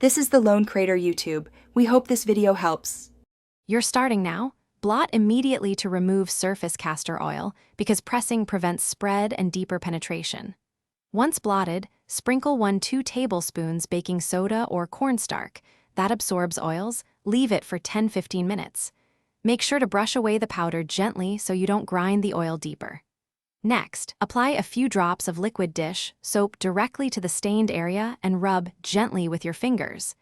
This is the Lone Crater YouTube. We hope this video helps. You're starting now? Blot immediately to remove surface castor oil because pressing prevents spread and deeper penetration. Once blotted, sprinkle 2 tablespoons baking soda or cornstarch. That absorbs oils. Leave it for 10-15 minutes. Make sure to brush away the powder gently so you don't grind the oil deeper. Next, apply a few drops of liquid dish soap directly to the stained area and rub gently with your fingers.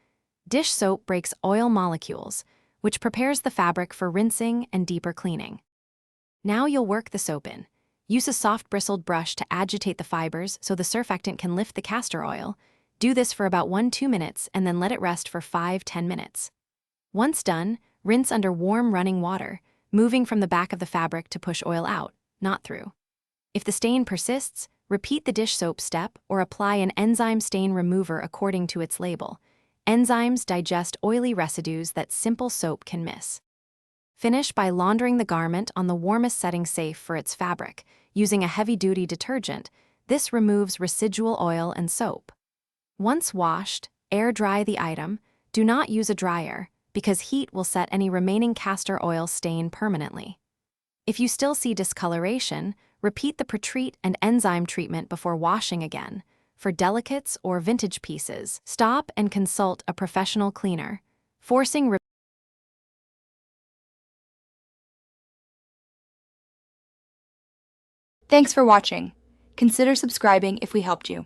Dish soap breaks oil molecules, which prepares the fabric for rinsing and deeper cleaning. Now you'll work the soap in. Use a soft bristled brush to agitate the fibers so the surfactant can lift the castor oil. Do this for about 1-2 minutes and then let it rest for 5-10 minutes. Once done, rinse under warm running water, moving from the back of the fabric to push oil out, not through. If the stain persists, repeat the dish soap step or apply an enzyme stain remover according to its label. Enzymes digest oily residues that simple soap can miss. Finish by laundering the garment on the warmest setting safe for its fabric, using a heavy-duty detergent. This removes residual oil and soap. Once washed, air dry the item. Do not use a dryer, because heat will set any remaining castor oil stain permanently. If you still see discoloration, repeat the pretreat and enzyme treatment before washing again. For delicates or vintage pieces, stop and consult a professional cleaner. Thanks for watching. Consider subscribing if we helped you.